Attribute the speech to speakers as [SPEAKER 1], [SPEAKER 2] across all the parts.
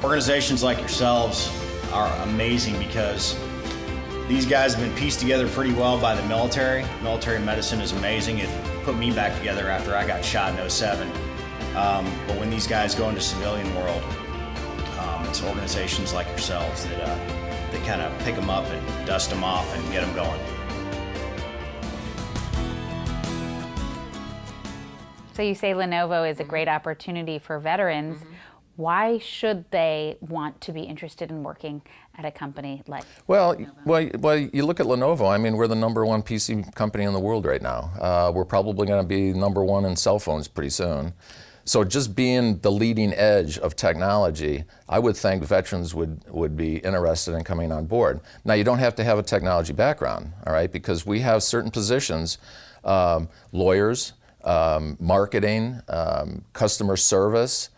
[SPEAKER 1] Organizations like yourselves are amazing because these guys have been pieced together pretty well by the military. Military medicine is amazing. It put me back together after I got shot in '07. But when these guys go into civilian world, it's organizations like yourselves that kind of pick them up and dust them off and get them going.
[SPEAKER 2] So you say Lenovo is a great opportunity for veterans. Why should they want to be interested in working at a company like Lenovo?
[SPEAKER 3] Well, you look at Lenovo, I mean, we're the #1 PC company in the world right now. We're probably going to be #1 in cell phones pretty soon. So just being the leading edge of technology, I would think veterans would be interested in coming on board. Now, you don't have to have a technology background, all right, because we have certain positions, lawyers, marketing, customer service,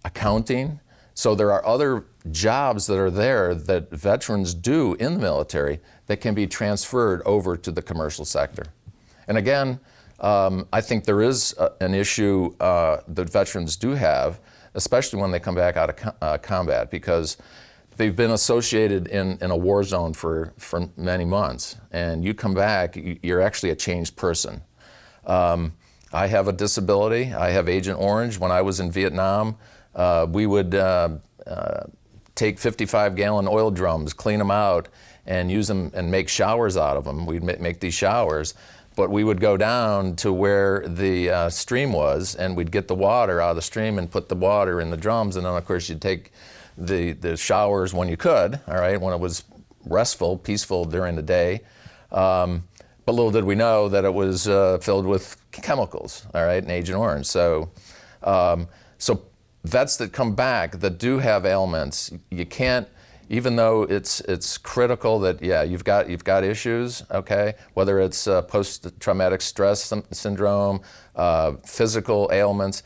[SPEAKER 3] accounting. So there are other jobs that are there that veterans do in the military that can be transferred over to the commercial sector. And again, I think there is an issue that veterans do have, especially when they come back out of combat, because they've been associated in a war zone for many months. And you come back, you're actually a changed person. I have a disability. I have Agent Orange. When I was in Vietnam, we would take 55-gallon oil drums, clean them out, and use them and make showers out of them. We'd make these showers, but we would go down to where the stream was, and we'd get the water out of the stream and put the water in the drums, and then of course you'd take the showers when you could, all right, when it was restful, peaceful during the day. But little did we know that it was filled with chemicals, all right, and Agent Orange. So vets that come back that do have ailments, you can't, even though it's critical that, yeah, you've got issues, okay, whether it's post-traumatic stress syndrome, physical ailments,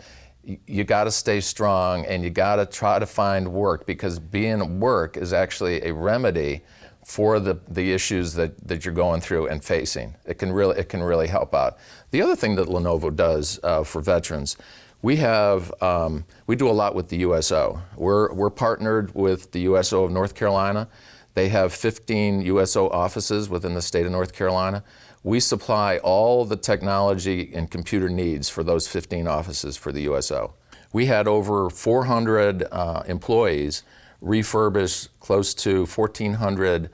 [SPEAKER 3] you got to stay strong and you got to try to find work, because being at work is actually a remedy for the issues that you're going through and facing. It can really help out. The other thing that Lenovo does for veterans, we do a lot with the USO. We're partnered with the USO of North Carolina. They have 15 USO offices within the state of North Carolina. We supply all the technology and computer needs for those 15 offices for the USO. We had over 400 employees refurbish close to 1,400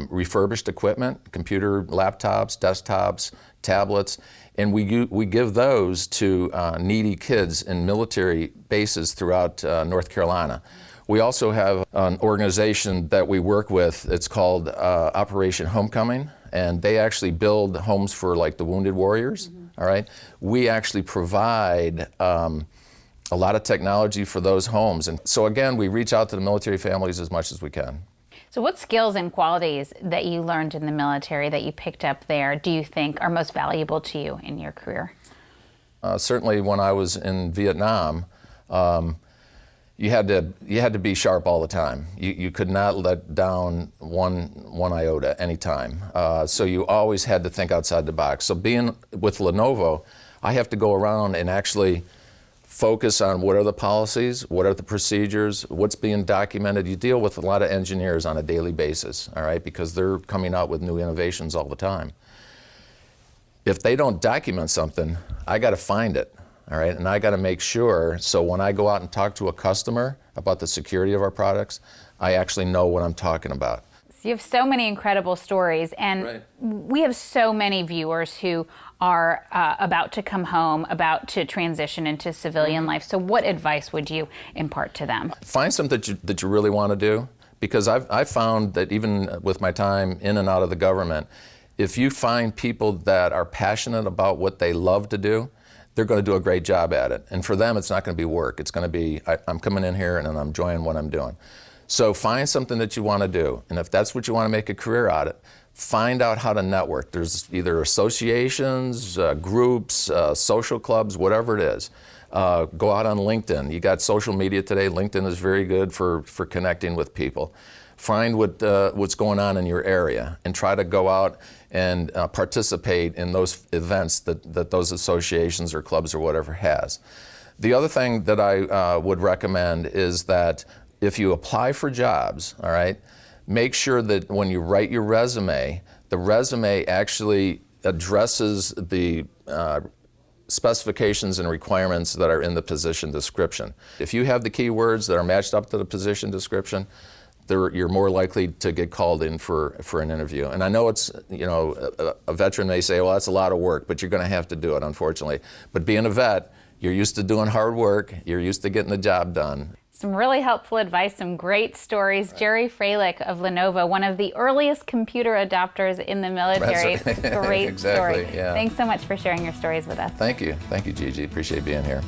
[SPEAKER 3] refurbished equipment, computer laptops, desktops, tablets, and we give those to needy kids in military bases throughout North Carolina. We also have an organization that we work with. It's called Operation Homecoming, and they actually build homes for like the wounded warriors, all right? We actually provide a lot of technology for those homes. And so again, we reach out to the military families as much as we can.
[SPEAKER 2] So what skills and qualities that you learned in the military that you picked up there do you think are most valuable to you in your career?
[SPEAKER 3] Certainly when I was in Vietnam, you had to be sharp all the time. You could not let down one iota anytime. So you always had to think outside the box. So being with Lenovo, I have to go around and actually focus on what are the policies, what are the procedures, what's being documented. You deal with a lot of engineers on a daily basis, all right, because they're coming out with new innovations all the time. If they don't document something, I got to find it, all right, and I got to make sure, so when I go out and talk to a customer about the security of our products, I actually know what I'm talking about.
[SPEAKER 2] You have so many incredible stories, and we have so many viewers who are about to come home, about to transition into civilian life. So what advice would you impart to them?
[SPEAKER 3] Find something that you really want to do, because I've found that even with my time in and out of the government, if you find people that are passionate about what they love to do, they're going to do a great job at it. And for them, it's not going to be work. It's going to be, I'm coming in here and I'm enjoying what I'm doing. So find something that you want to do, and if that's what you want to make a career out of, find out how to network. There's either associations, groups, social clubs, whatever it is. Go out on LinkedIn. You got social media today. LinkedIn is very good for connecting with people. Find what's going on in your area and try to go out and participate in those events that those associations or clubs or whatever has. The other thing that I would recommend is that if you apply for jobs, all right, make sure that when you write your resume, the resume actually addresses the specifications and requirements that are in the position description. If you have the keywords that are matched up to the position description, you're more likely to get called in for an interview. And I know it's, you know, a veteran may say, well, that's a lot of work, but you're going to have to do it, unfortunately. But being a vet, you're used to doing hard work, you're used to getting the job done.
[SPEAKER 2] Some really helpful advice, some great stories. Right. Gerald Fralick of Lenovo, one of the earliest computer adopters in the military.
[SPEAKER 3] That's right.
[SPEAKER 2] Great
[SPEAKER 3] exactly,
[SPEAKER 2] story.
[SPEAKER 3] Yeah.
[SPEAKER 2] Thanks so much for sharing your stories with us.
[SPEAKER 3] Thank you, Gigi. Appreciate being here.